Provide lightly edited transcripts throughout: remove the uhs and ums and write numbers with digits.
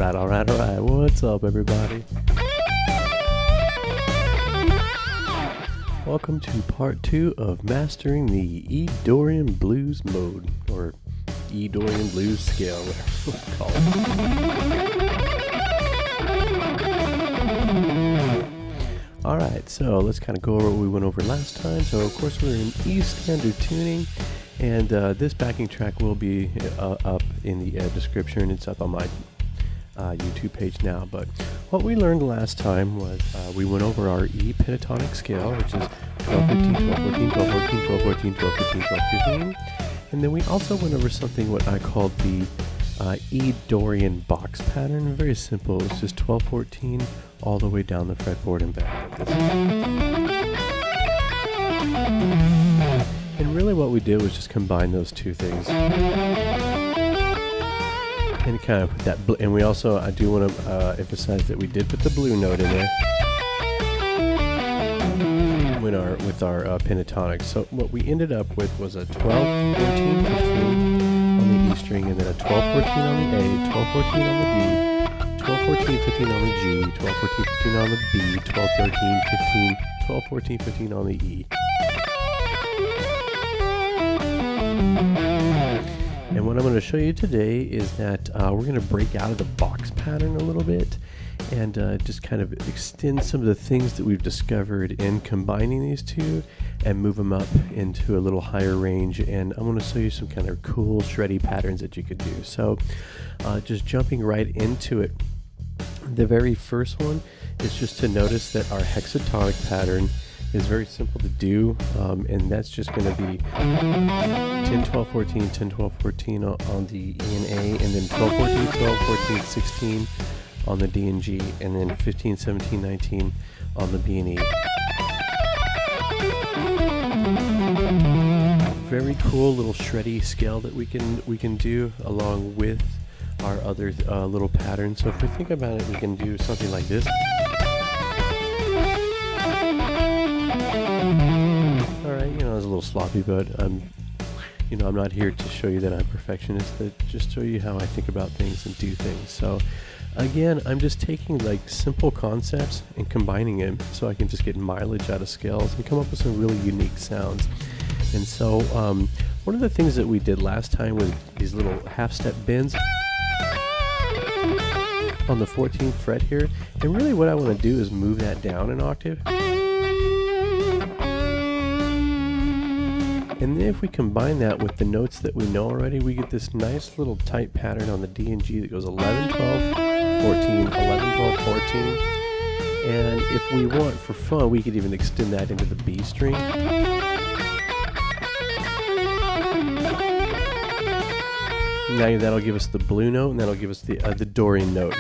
Alright. What's up, everybody? Welcome to part 2 of mastering the Dorian blues mode, or Dorian blues scale, whatever you want to call it. Alright, so let's kind of go over what we went over last time. So, of course, we're in E standard tuning, and this backing track will be up in the description. It's up on my YouTube page now, but what we learned last time was we went over our E pentatonic scale, which is 12, 15, 12, 14, 12, 14, 12, 14, 12, 15, 12, 15, and then we also went over something what I called the E Dorian box pattern. Very simple. It's just 12, 14 all the way down the fretboard and back like this. And really what we did was just combine those two things. And kind of put that, and we also, I do want to emphasize that we did put the blue note in there with our pentatonic. So what we ended up with was a 12, 14, 15 on the E string, and then a 12, 14 on the A, 12, 14 on the D, 12, 14, 15 on the G, 12, 14, 15 on the B, 12, 13, 15, 12, 14, 15 on the E. And what I'm going to show you today is that we're going to break out of the box pattern a little bit and just kind of extend some of the things that we've discovered in combining these two and move them up into a little higher range. And I'm going to show you some kind of cool shreddy patterns that you could do. So just jumping right into it, the very first one is just to notice that our hexatonic pattern is very simple to do, and that's just going to be 10, 12, 14, 10, 12, 14 on the E and A, and then 12, 14, 12, 14, 16 on the D and G, and then 15, 17, 19 on the B and E. Very cool little shreddy scale that we can do along with our other little patterns. So if we think about it, we can do something like this. Alright, it's a little sloppy, but I'm not here to show you that I'm perfectionist, but just show you how I think about things and do things. So again, I'm just taking like simple concepts and combining them so I can just get mileage out of scales and come up with some really unique sounds. And so one of the things that we did last time was these little half-step bends on the 14th fret here, and really what I want to do is move that down an octave. And then if we combine that with the notes that we know already, we get this nice little tight pattern on the D and G that goes 11, 12, 14, 11, 12, 14. And if we want, for fun, we could even extend that into the B string. Now that'll give us the blue note, and that'll give us the Dorian note.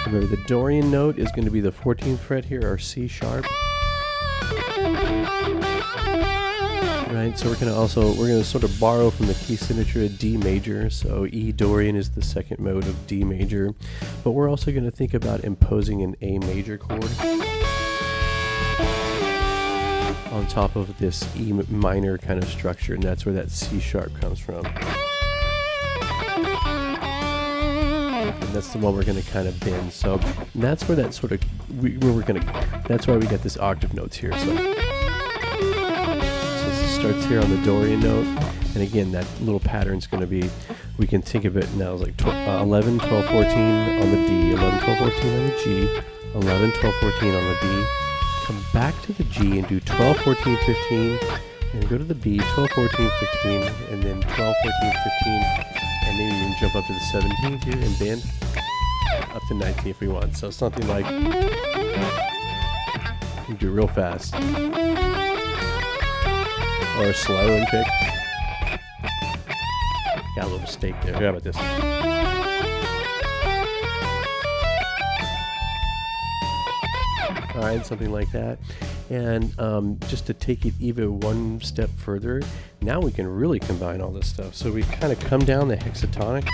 Remember, the Dorian note is going to be the 14th fret here, our C sharp. Right, so we're going to sort of borrow from the key signature of D major. So E Dorian is the second mode of D major, but we're also going to think about imposing an A major chord on top of this E minor kind of structure, and that's where that C sharp comes from. And that's the one we're going to kind of bend. So that's where that sort of that's why we got this octave notes here. So starts here on the Dorian note, and again that little pattern's going to be, we can think of it now as like 11, 12, 14 on the D, 11, 12, 14 on the G, 11, 12, 14 on the B, come back to the G and do 12, 14, 15, and go to the B, 12, 14, 15, and then 12, 14, 15, and maybe you can jump up to the 17th here and bend up to 19 if we want. So something like, you can do real fast. Or slow and pick. Got a little mistake there. How about this? Alright, something like that. And just to take it even one step further, now we can really combine all this stuff. So we kind of come down the hexatonic,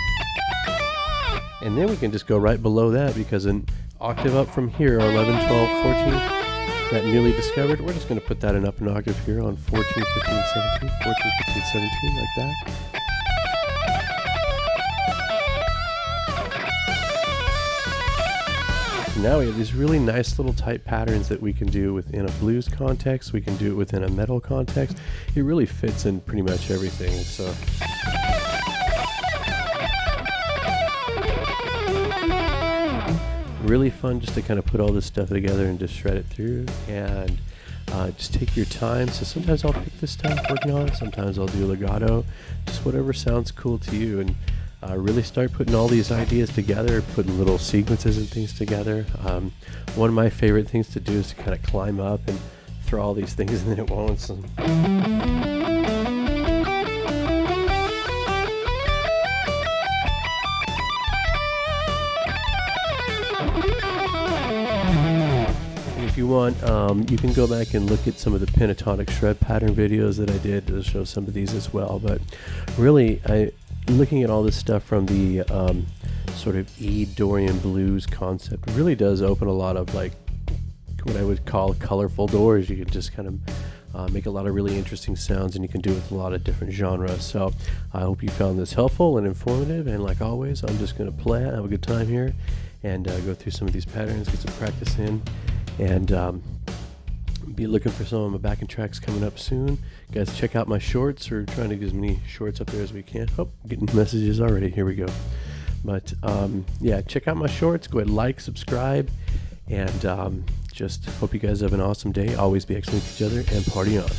and then we can just go right below that, because an octave up from here, 11, 12, 14, that newly discovered, we're just going to put that up an octave here on 14, 15, 17, 14, 15, 17, like that. Now we have these really nice little tight patterns that we can do within a blues context. We can do it within a metal context. It really fits in pretty much everything. So really fun just to kind of put all this stuff together and just shred it through, and just take your time. So sometimes I'll pick this stuff working on it, sometimes I'll do legato, just whatever sounds cool to you, and really start putting all these ideas together, putting little sequences and things together. One of my favorite things to do is to kind of climb up and throw all these things in at once. If you want, you can go back and look at some of the pentatonic shred pattern videos that I did to show some of these as well. But really, looking at all this stuff from the sort of Dorian blues concept really does open a lot of like what I would call colorful doors. You can just kind of make a lot of really interesting sounds, and you can do it with a lot of different genres. So I hope you found this helpful and informative, and like always, I'm just going to play it, have a good time here, and go through some of these patterns, get some practice in, and be looking for some of my backing tracks coming up soon. Guys, check out my shorts. We're trying to get as many shorts up there as we can. Oh, getting messages already. Here we go. But yeah, check out my shorts. Go ahead, like, subscribe, and just hope you guys have an awesome day. Always be excellent to each other, and party on.